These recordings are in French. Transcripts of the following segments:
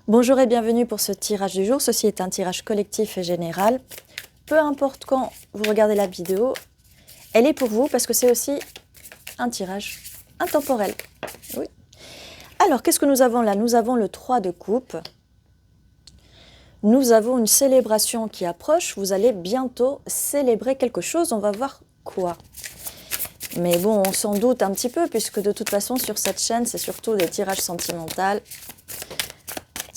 Bonjour et bienvenue pour ce tirage du jour. Ceci est un tirage collectif et général. Peu importe quand vous regardez la vidéo, elle est pour vous parce que c'est aussi un tirage intemporel. Oui. Alors, qu'est-ce que nous avons là? Nous avons le 3 de coupe. Nous avons une célébration qui approche. Vous allez bientôt célébrer quelque chose. On va voir quoi. Mais bon, on s'en doute un petit peu puisque de toute façon, sur cette chaîne, c'est surtout des tirages sentimentaux.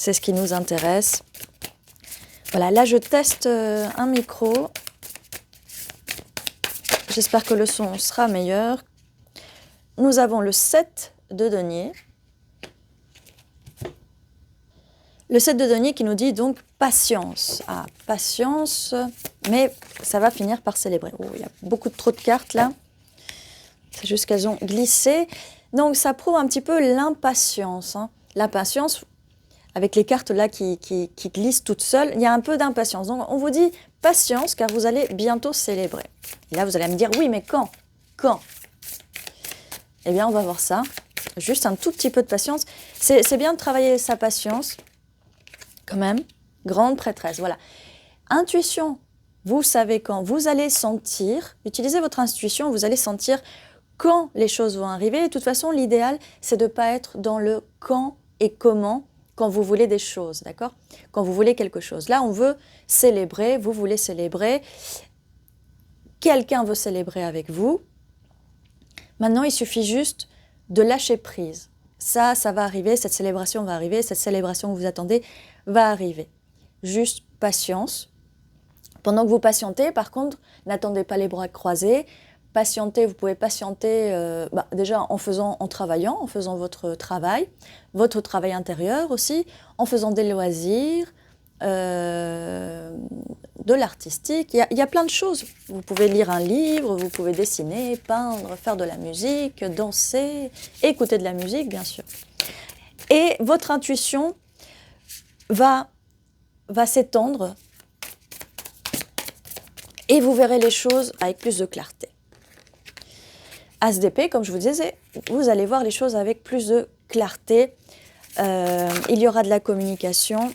C'est ce qui nous intéresse. Voilà, là je teste un micro. J'espère que le son sera meilleur. Nous avons le 7 de denier. Le 7 de denier qui nous dit donc patience. Ah, patience, mais ça va finir par célébrer. Oh, il y a beaucoup trop de cartes là. C'est juste qu'elles ont glissé. Donc ça prouve un petit peu l'impatience. Hein. L'impatience, avec les cartes là qui glissent toutes seules, il y a un peu d'impatience. Donc on vous dit patience car vous allez bientôt célébrer. Et là vous allez me dire oui mais quand? Quand? Eh bien on va voir ça. Juste un tout petit peu de patience. C'est bien de travailler sa patience quand même. Grande prêtresse, voilà. Intuition, vous savez quand. Vous allez sentir, utilisez votre intuition, vous allez sentir quand les choses vont arriver. Et de toute façon l'idéal c'est de ne pas être dans le quand et comment quand vous voulez des choses, d'accord? Quand vous voulez quelque chose. Là, on veut célébrer, vous voulez célébrer, quelqu'un veut célébrer avec vous. Maintenant, il suffit juste de lâcher prise. Ça va arriver, cette célébration va arriver, cette célébration que vous attendez va arriver. Juste patience. Pendant que vous patientez, par contre, n'attendez pas les bras croisés. Patienter, vous pouvez patienter déjà en travaillant, en faisant votre travail intérieur aussi, en faisant des loisirs, de l'artistique. Il y a plein de choses. Vous pouvez lire un livre, vous pouvez dessiner, peindre, faire de la musique, danser, écouter de la musique, bien sûr. Et votre intuition va s'étendre et vous verrez les choses avec plus de clarté. As d'épée, comme je vous disais, vous allez voir les choses avec plus de clarté. Il y aura de la communication.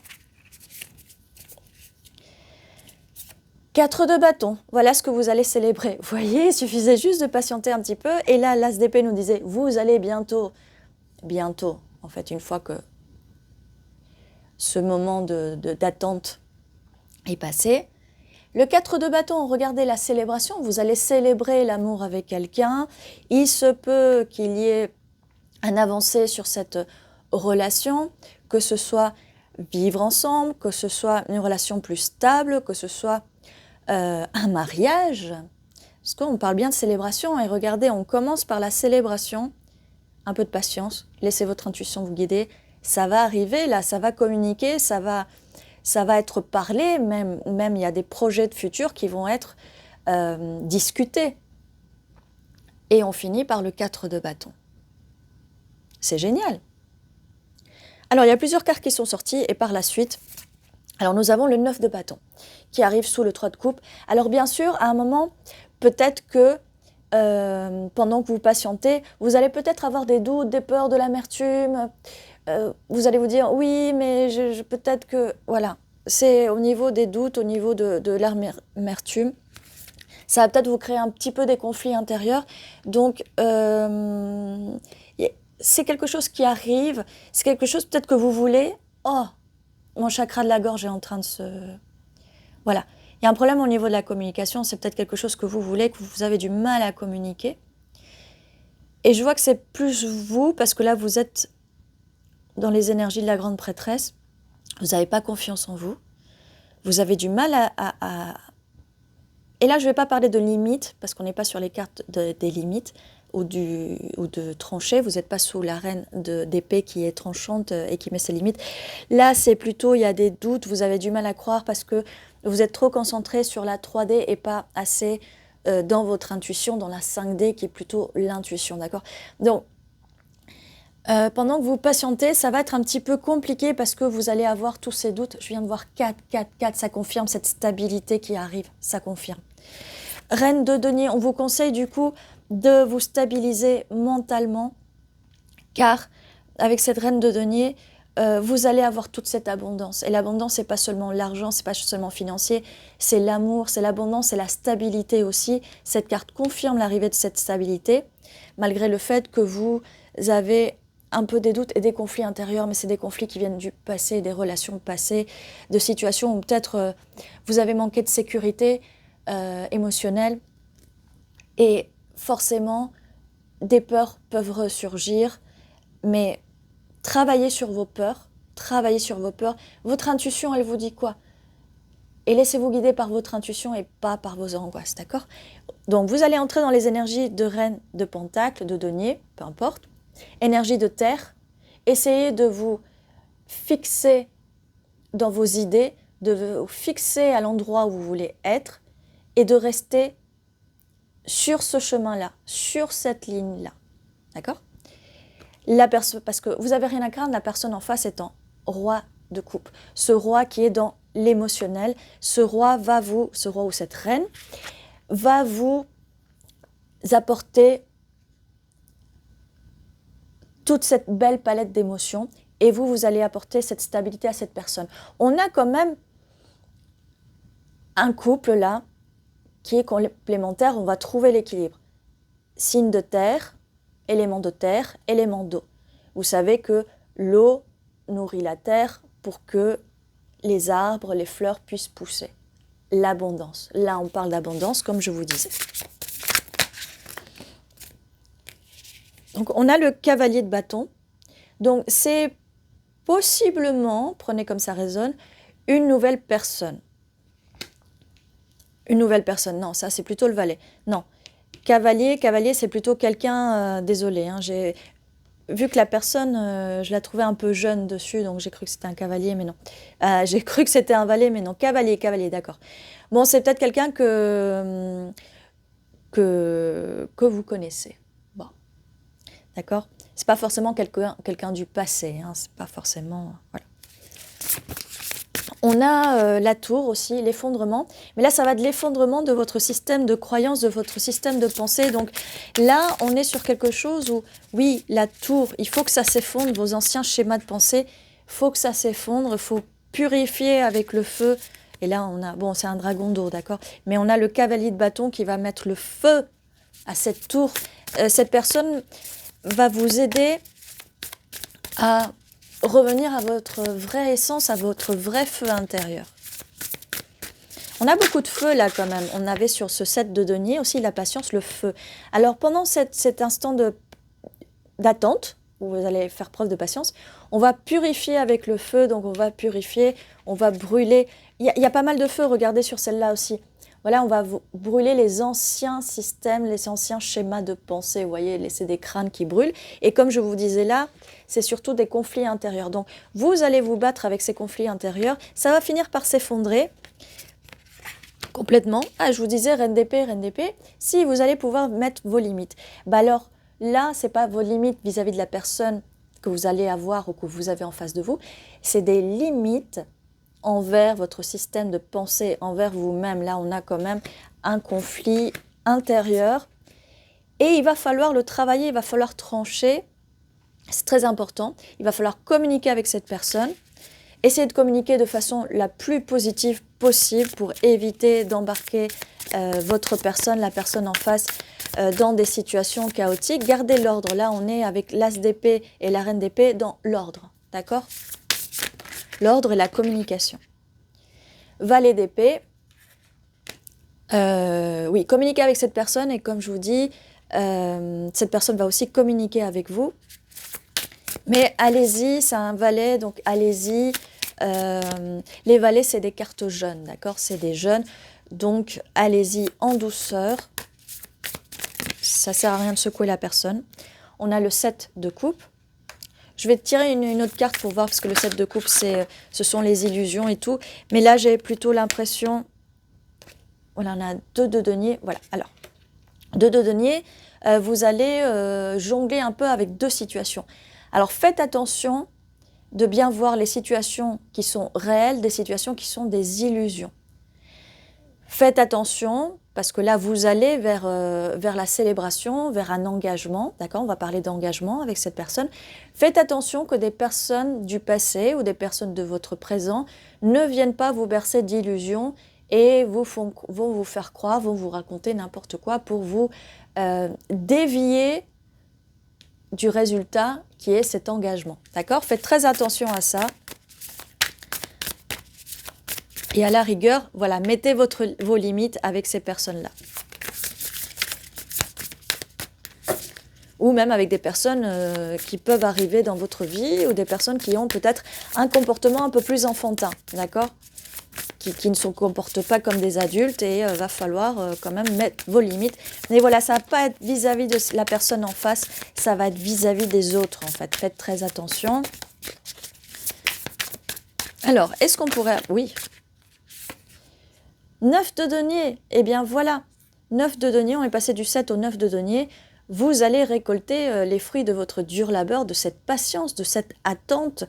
4 de bâton, voilà ce que vous allez célébrer. Vous voyez, il suffisait juste de patienter un petit peu. Et là, l'as d'épée nous disait, vous allez bientôt, en fait, une fois que ce moment d'attente est passé. Le 4 de bâton, regardez la célébration, vous allez célébrer l'amour avec quelqu'un. Il se peut qu'il y ait un avancé sur cette relation, que ce soit vivre ensemble, que ce soit une relation plus stable, que ce soit un mariage. Parce qu'on parle bien de célébration et regardez, on commence par la célébration. Un peu de patience, laissez votre intuition vous guider. Ça va arriver là, ça va communiquer, ça va être parlé, même il y a des projets de futur qui vont être discutés. Et on finit par le 4 de bâton. C'est génial. Alors, il y a plusieurs cartes qui sont sorties et par la suite, alors nous avons le 9 de bâton qui arrive sous le 3 de coupe. Alors bien sûr, à un moment, peut-être que pendant que vous patientez, vous allez peut-être avoir des doutes, des peurs, de l'amertume. Vous allez vous dire, oui, mais peut-être que... Voilà, c'est au niveau des doutes, au niveau de l'amertume. Ça va peut-être vous créer un petit peu des conflits intérieurs. Donc, c'est quelque chose qui arrive. C'est quelque chose peut-être que vous voulez. Oh, mon chakra de la gorge est en train de se... Voilà. Il y a un problème au niveau de la communication. C'est peut-être quelque chose que vous voulez, que vous avez du mal à communiquer. Et je vois que c'est plus vous, parce que là, vous êtes dans les énergies de la grande prêtresse. Vous n'avez pas confiance en vous. Vous avez du mal à... Et là, je ne vais pas parler de limites, parce qu'on n'est pas sur les cartes des limites ou de tranchées. Vous n'êtes pas sous la reine d'épée qui est tranchante et qui met ses limites. Là, c'est plutôt, il y a des doutes, vous avez du mal à croire parce que vous êtes trop concentré sur la 3D et pas assez dans votre intuition, dans la 5D qui est plutôt l'intuition, d'accord? Donc, pendant que vous patientez, ça va être un petit peu compliqué parce que vous allez avoir tous ces doutes. Je viens de voir 4, 4, 4, ça confirme cette stabilité qui arrive, ça confirme. Reine de denier, on vous conseille du coup de vous stabiliser mentalement, car avec cette reine de denier, vous allez avoir toute cette abondance. Et l'abondance, c'est pas seulement l'argent, c'est pas seulement financier, c'est l'amour, c'est l'abondance, c'est la stabilité aussi. Cette carte confirme l'arrivée de cette stabilité, malgré le fait que vous avez un peu des doutes et des conflits intérieurs, mais c'est des conflits qui viennent du passé, des relations passées, de situations où peut-être vous avez manqué de sécurité émotionnelle. Et forcément, des peurs peuvent ressurgir, mais travaillez sur vos peurs, travaillez sur vos peurs. Votre intuition, elle vous dit quoi? Et laissez-vous guider par votre intuition et pas par vos angoisses, d'accord? Donc, vous allez entrer dans les énergies de reine, de pentacle, de denier, peu importe. Énergie de terre. Essayez de vous fixer dans vos idées, de vous fixer à l'endroit où vous voulez être et de rester sur ce chemin-là, sur cette ligne-là, d'accord? Parce que vous n'avez rien à craindre, la personne en face étant roi de coupe. Ce roi qui est dans l'émotionnel, ce roi ou cette reine va vous apporter toute cette belle palette d'émotions et vous allez apporter cette stabilité à cette personne. On a quand même un couple là qui est complémentaire, on va trouver l'équilibre. Signe de terre, élément d'eau. Vous savez que l'eau nourrit la terre pour que les arbres, les fleurs puissent pousser. L'abondance. Là, on parle d'abondance, comme je vous disais. Donc, on a le cavalier de bâton. Donc, c'est possiblement, prenez comme ça résonne, une nouvelle personne. Une nouvelle personne, non, ça c'est plutôt le valet. Non, cavalier, c'est plutôt quelqu'un, désolé, hein, j'ai vu que la personne, je la trouvais un peu jeune dessus, donc j'ai cru que c'était un cavalier, mais non. J'ai cru que c'était un valet, mais non, cavalier, d'accord. Bon, c'est peut-être quelqu'un que vous connaissez. Bon, d'accord? C'est pas forcément quelqu'un du passé, hein, c'est pas forcément... Voilà. On a la tour aussi, l'effondrement. Mais là, ça va de l'effondrement de votre système de croyance, de votre système de pensée. Donc là, on est sur quelque chose où, oui, la tour, il faut que ça s'effondre, vos anciens schémas de pensée, il faut que ça s'effondre, il faut purifier avec le feu. Et là, on a, bon, c'est un dragon d'eau, d'accord? Mais on a le cavalier de bâton qui va mettre le feu à cette tour. Cette personne va vous aider à revenir à votre vraie essence, à votre vrai feu intérieur. On a beaucoup de feu là quand même. On avait sur ce set de denier aussi la patience, le feu. Alors pendant cet instant d'attente, où vous allez faire preuve de patience, on va purifier avec le feu, donc on va purifier, on va brûler. Il y a pas mal de feu, regardez sur celle-là aussi. Voilà, on va brûler les anciens systèmes, les anciens schémas de pensée. Vous voyez, c'est des crânes qui brûlent. Et comme je vous disais là, c'est surtout des conflits intérieurs. Donc, vous allez vous battre avec ces conflits intérieurs. Ça va finir par s'effondrer complètement. Ah, je vous disais, reine d'épée. Si, vous allez pouvoir mettre vos limites. Bah alors, là, ce n'est pas vos limites vis-à-vis de la personne que vous allez avoir ou que vous avez en face de vous. C'est des limites envers votre système de pensée, envers vous-même. Là, on a quand même un conflit intérieur et il va falloir le travailler, il va falloir trancher. C'est très important. Il va falloir communiquer avec cette personne, essayer de communiquer de façon la plus positive possible pour éviter d'embarquer votre personne, la personne en face, dans des situations chaotiques. Gardez l'ordre. Là, on est avec l'as d'épée et la reine d'épée dans l'ordre. D'accord ? L'ordre et la communication. Valet d'épée. Oui, communiquer avec cette personne et comme je vous dis, cette personne va aussi communiquer avec vous. Mais allez-y, c'est un valet, donc allez-y. Les valets, c'est des cartes jeunes, d'accord? C'est des jeunes, donc allez-y en douceur. Ça sert à rien de secouer la personne. On a le 7 de coupe. Je vais tirer une autre carte pour voir, parce que le 7 de coupe, ce sont les illusions et tout. Mais là, j'ai plutôt l'impression... Voilà, on a 2 de denier. Voilà, alors, 2 de denier, vous allez jongler un peu avec 2 situations. Alors, faites attention de bien voir les situations qui sont réelles, des situations qui sont des illusions. Faites attention, parce que là, vous allez vers la célébration, vers un engagement, d'accord? On va parler d'engagement avec cette personne. Faites attention que des personnes du passé ou des personnes de votre présent ne viennent pas vous bercer d'illusions et vont vous faire croire, vont vous raconter n'importe quoi pour vous dévier du résultat qui est cet engagement, d'accord? Faites très attention à ça. Et à la rigueur, voilà, mettez vos limites avec ces personnes-là. Ou même avec des personnes qui peuvent arriver dans votre vie, ou des personnes qui ont peut-être un comportement un peu plus enfantin, d'accord? Qui ne se comportent pas comme des adultes, et va falloir quand même mettre vos limites. Mais voilà, ça ne va pas être vis-à-vis de la personne en face, ça va être vis-à-vis des autres, en fait. Faites très attention. Alors, est-ce qu'on pourrait... Oui. 9 de denier, eh bien voilà, 9 de denier, on est passé du 7 au 9 de denier, vous allez récolter les fruits de votre dur labeur, de cette patience, de cette attente,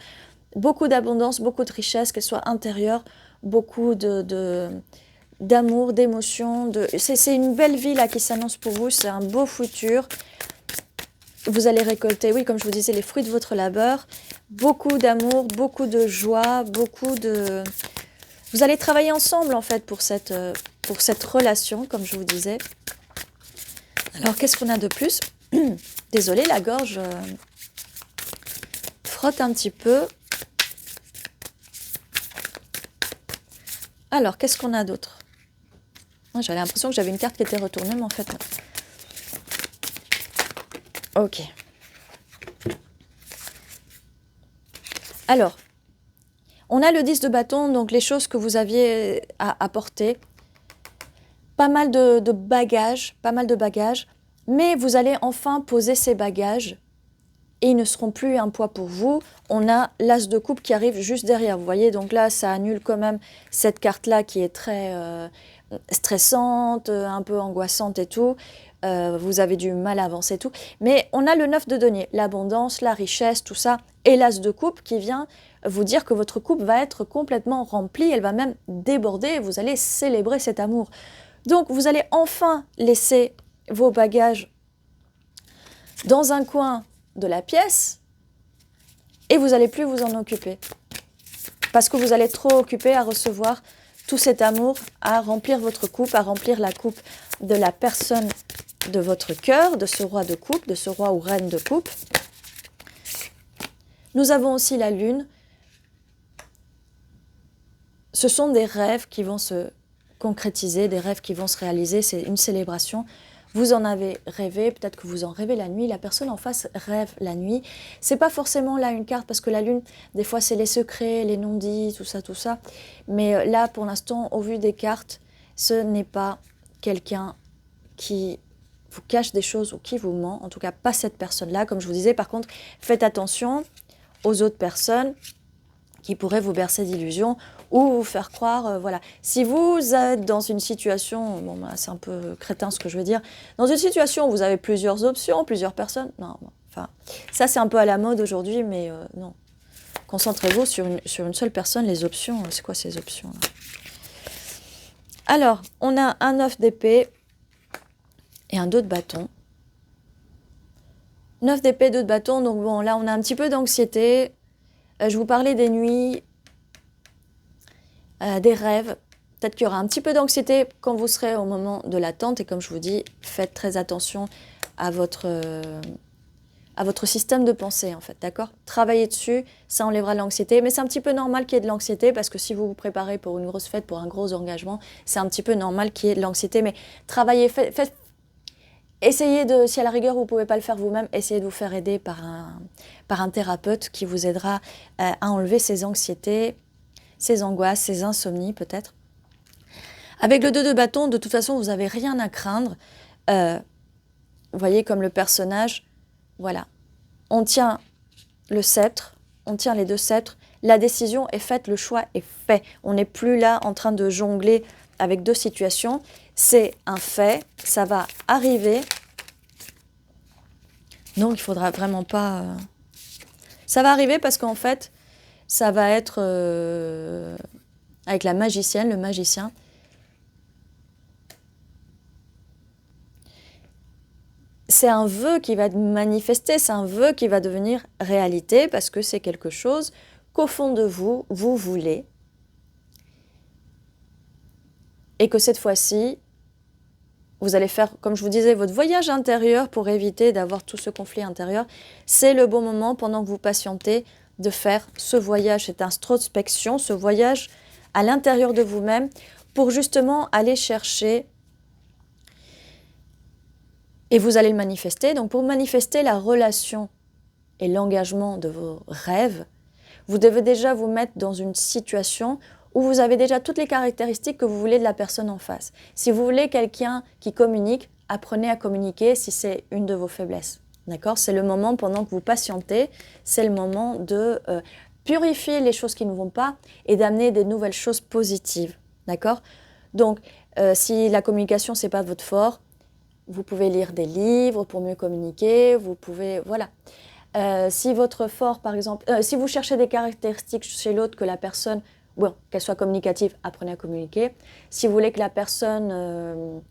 beaucoup d'abondance, beaucoup de richesse, qu'elle soit intérieure, beaucoup d'amour, d'émotion, c'est une belle vie là qui s'annonce pour vous, c'est un beau futur. Vous allez récolter, oui, comme je vous disais, les fruits de votre labeur, beaucoup d'amour, beaucoup de joie, beaucoup de... Vous allez travailler ensemble, en fait, pour cette relation, comme je vous disais. Alors, qu'est-ce qu'on a de plus? Désolée, la gorge frotte un petit peu. Alors, qu'est-ce qu'on a d'autre? J'avais l'impression que j'avais une carte qui était retournée, mais en fait, non. Ok. Alors, on a le 10 de bâton, donc les choses que vous aviez à apporter. Pas mal de bagages, mais vous allez enfin poser ces bagages et ils ne seront plus un poids pour vous. On a l'as de coupe qui arrive juste derrière, vous voyez, donc là, ça annule quand même cette carte-là qui est très stressante, un peu angoissante et tout. Vous avez du mal à avancer et tout. Mais on a le 9 de denier, l'abondance, la richesse, tout ça, et l'as de coupe qui vient vous dire que votre coupe va être complètement remplie, elle va même déborder et vous allez célébrer cet amour. Donc, vous allez enfin laisser vos bagages dans un coin de la pièce et vous n'allez plus vous en occuper. Parce que vous allez être trop occupé à recevoir tout cet amour, à remplir votre coupe, à remplir la coupe de la personne de votre cœur, de ce roi de coupe, de ce roi ou reine de coupe. Nous avons aussi la lune. Ce sont des rêves qui vont se concrétiser, des rêves qui vont se réaliser, c'est une célébration. Vous en avez rêvé, peut-être que vous en rêvez la nuit, la personne en face rêve la nuit. C'est pas forcément là une carte, parce que la lune, des fois c'est les secrets, les non-dits, tout ça. Mais là, pour l'instant, au vu des cartes, ce n'est pas quelqu'un qui vous cache des choses ou qui vous ment, en tout cas pas cette personne-là. Comme je vous disais, par contre, faites attention aux autres personnes qui pourraient vous bercer d'illusions ou vous faire croire, voilà. Si vous êtes dans une situation, bon, bah, c'est un peu crétin ce que je veux dire, dans une situation où vous avez plusieurs options, plusieurs personnes, non, enfin, ça c'est un peu à la mode aujourd'hui, mais non. Concentrez-vous sur une seule personne, les options, c'est quoi ces options-là? Alors, on a un 9 d'épée et un 2 de bâton. 9 d'épée, 2 de bâton, donc bon, là on a un petit peu d'anxiété. Je vous parlais des nuits, des rêves. Peut-être qu'il y aura un petit peu d'anxiété quand vous serez au moment de l'attente. Et comme je vous dis, faites très attention à votre système de pensée, en fait, d'accord? Travaillez dessus, ça enlèvera l'anxiété. Mais c'est un petit peu normal qu'il y ait de l'anxiété, parce que si vous vous préparez pour une grosse fête, pour un gros engagement, c'est un petit peu normal qu'il y ait de l'anxiété. Mais travaillez, essayez de, si à la rigueur vous ne pouvez pas le faire vous-même, essayez de vous faire aider par un thérapeute qui vous aidera à enlever ces anxiétés, ces angoisses, ces insomnies peut-être. Avec le 2 de bâton, de toute façon, vous n'avez rien à craindre. Vous voyez, comme le personnage, voilà. On tient le sceptre, on tient les deux sceptres, la décision est faite, le choix est fait. On n'est plus là en train de jongler avec deux situations. C'est un fait, ça va arriver. Donc, il ne faudra vraiment pas... Ça va arriver parce qu'en fait, ça va être avec la magicienne, le magicien. c'est un vœu qui va être manifesté, c'est un vœu qui va devenir réalité parce que c'est quelque chose qu'au fond de vous, vous voulez. Et que cette fois-ci, vous allez faire, comme je vous disais, votre voyage intérieur pour éviter d'avoir tout ce conflit intérieur. C'est le bon moment, pendant que vous patientez, de faire ce voyage, cette introspection, ce voyage à l'intérieur de vous-même pour justement aller chercher, et vous allez le manifester. Donc pour manifester la relation et l'engagement de vos rêves, vous devez déjà vous mettre dans une situation où vous avez déjà toutes les caractéristiques que vous voulez de la personne en face. Si vous voulez quelqu'un qui communique, apprenez à communiquer si c'est une de vos faiblesses. D'accord ? C'est le moment, pendant que vous patientez, c'est le moment de purifier les choses qui ne vont pas et d'amener des nouvelles choses positives. D'accord ? Donc, si la communication, ce n'est pas votre fort, vous pouvez lire des livres pour mieux communiquer, vous pouvez... Voilà. Si votre fort, par exemple... si vous cherchez des caractéristiques chez l'autre que la personne... Bon, qu'elle soit communicative, apprenez à communiquer. Si vous voulez que la personne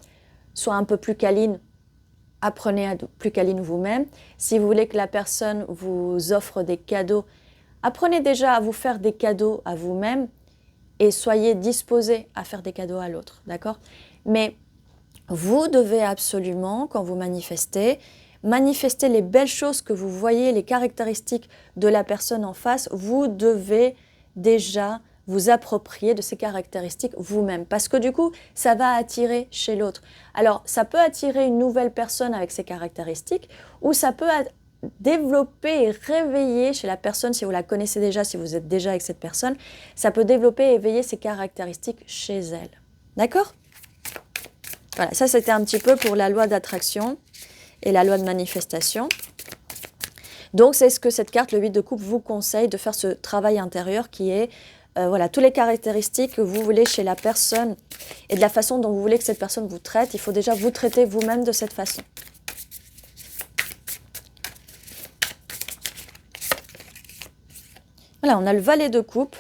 soit un peu plus câline, apprenez à être plus câline vous-même. Si vous voulez que la personne vous offre des cadeaux, apprenez déjà à vous faire des cadeaux à vous-même et soyez disposés à faire des cadeaux à l'autre, d'accord ? Mais vous devez absolument, quand vous manifestez les belles choses que vous voyez, les caractéristiques de la personne en face. Vous devez déjà vous approprier de ces caractéristiques vous-même. Parce que du coup, ça va attirer chez l'autre. Alors, ça peut attirer une nouvelle personne avec ces caractéristiques, ou ça peut développer et réveiller chez la personne, si vous la connaissez déjà, si vous êtes déjà avec cette personne, ça peut développer et éveiller ces caractéristiques chez elle. D'accord ? Voilà, ça c'était un petit peu pour la loi d'attraction et la loi de manifestation. Donc, c'est ce que cette carte, le 8 de coupe, vous conseille de faire ce travail intérieur qui est voilà, toutes les caractéristiques que vous voulez chez la personne et de la façon dont vous voulez que cette personne vous traite. Il faut déjà vous traiter vous-même de cette façon. Voilà, on a le valet de coupe.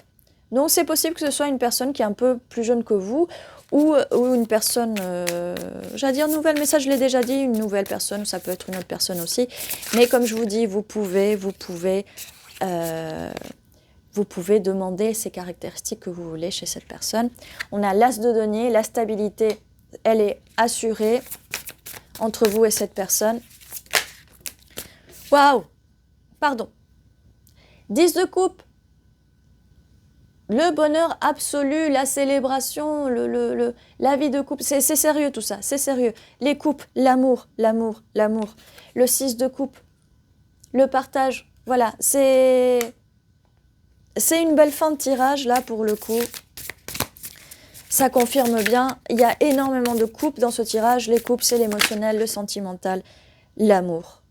Donc, c'est possible que ce soit une personne qui est un peu plus jeune que vous ou une personne, j'allais dire nouvelle, mais ça je l'ai déjà dit, une nouvelle personne, ou ça peut être une autre personne aussi. Mais comme je vous dis, vous pouvez demander ces caractéristiques que vous voulez chez cette personne. On a l'as de denier, la stabilité, elle est assurée entre vous et cette personne. Waouh! Pardon. 10 de coupe. Le bonheur absolu, la célébration, la vie de couple, c'est sérieux tout ça, c'est sérieux. Les couples, l'amour. Le 6 de coupe, le partage, voilà, c'est une belle fin de tirage là pour le coup. Ça confirme bien, il y a énormément de couples dans ce tirage. Les couples, c'est l'émotionnel, le sentimental, l'amour.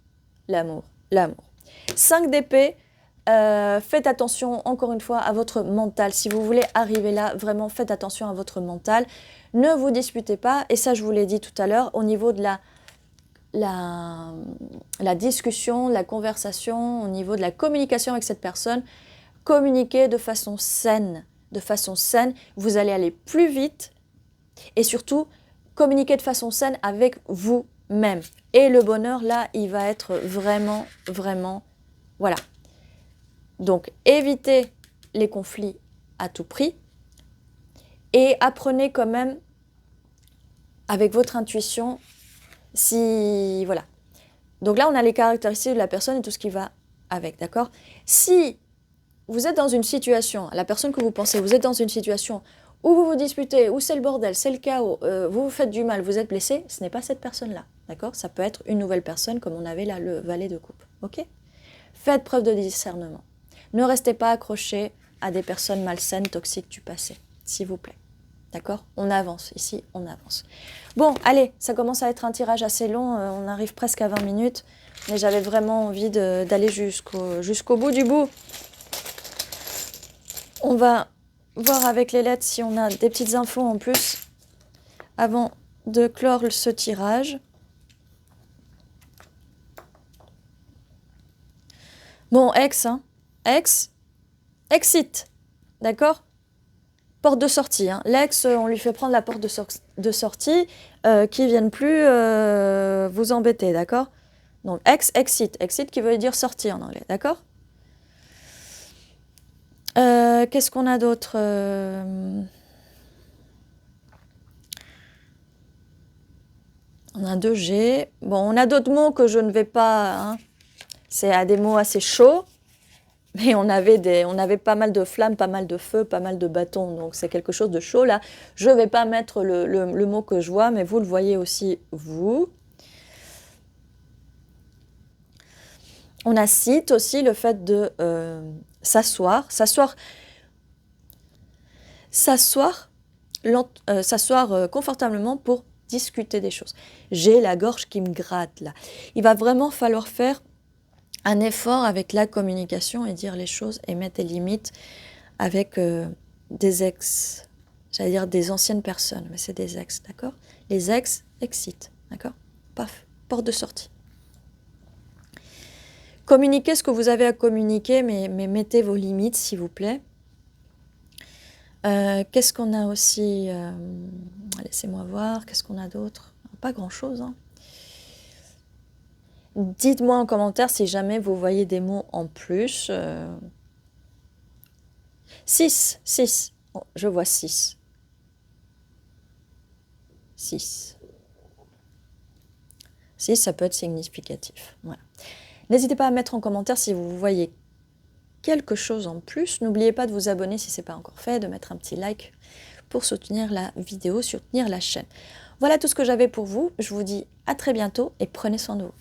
5 d'épée. Faites attention encore une fois à votre mental. Si vous voulez arriver là, vraiment faites attention à votre mental. Ne vous disputez pas, et ça je vous l'ai dit tout à l'heure, au niveau de la discussion, la conversation, au niveau de la communication avec cette personne, communiquez de façon saine. Vous allez aller plus vite et surtout communiquez de façon saine avec vous-même. Et le bonheur là, il va être vraiment, voilà. Donc, évitez les conflits à tout prix et apprenez quand même avec votre intuition si... Voilà. Donc là, on a les caractéristiques de la personne et tout ce qui va avec, d'accord ? Si vous êtes dans une situation, la personne que vous pensez, vous êtes dans une situation où vous vous disputez, où c'est le bordel, c'est le chaos, vous vous faites du mal, vous êtes blessé, ce n'est pas cette personne-là, d'accord ? Ça peut être une nouvelle personne comme on avait là, le valet de coupe, ok ? Faites preuve de discernement. Ne restez pas accrochés à des personnes malsaines, toxiques du passé, s'il vous plaît. D'accord ? On avance, ici, on avance. Bon, allez, ça commence à être un tirage assez long, on arrive presque à 20 minutes, mais j'avais vraiment envie d'aller jusqu'au bout du bout. On va voir avec les lettres si on a des petites infos en plus, avant de clore ce tirage. Bon, exit, d'accord ? Porte de sortie, hein. L'ex, on lui fait prendre la porte de sortie, qui ne vienne plus vous embêter, d'accord ? Donc, exit. Exit qui veut dire sortir en anglais, d'accord? Qu'est-ce qu'on a d'autre? On a 2G. Bon, on a d'autres mots que je ne vais pas... Hein. C'est des mots assez chauds. Mais on avait pas mal de flammes, pas mal de feu, pas mal de bâtons. Donc, c'est quelque chose de chaud, là. Je ne vais pas mettre le mot que je vois, mais vous le voyez aussi, vous. On a sit aussi, le fait de s'asseoir. S'asseoir confortablement pour discuter des choses. J'ai la gorge qui me gratte, là. Il va vraiment falloir faire un effort avec la communication et dire les choses et mettre des limites avec des ex, j'allais dire des anciennes personnes, mais c'est des ex, d'accord? Les ex, exit, d'accord? Paf, porte de sortie. Communiquez ce que vous avez à communiquer, mais mettez vos limites, s'il vous plaît. Qu'est-ce qu'on a aussi laissez-moi voir, qu'est-ce qu'on a d'autre? Pas grand-chose, hein. Dites-moi en commentaire si jamais vous voyez des mots en plus. 6. Oh, je vois 6. 6. 6, ça peut être significatif. Voilà. N'hésitez pas à mettre en commentaire si vous voyez quelque chose en plus. N'oubliez pas de vous abonner si ce n'est pas encore fait, de mettre un petit like pour soutenir la vidéo, soutenir la chaîne. Voilà tout ce que j'avais pour vous. Je vous dis à très bientôt et prenez soin de vous.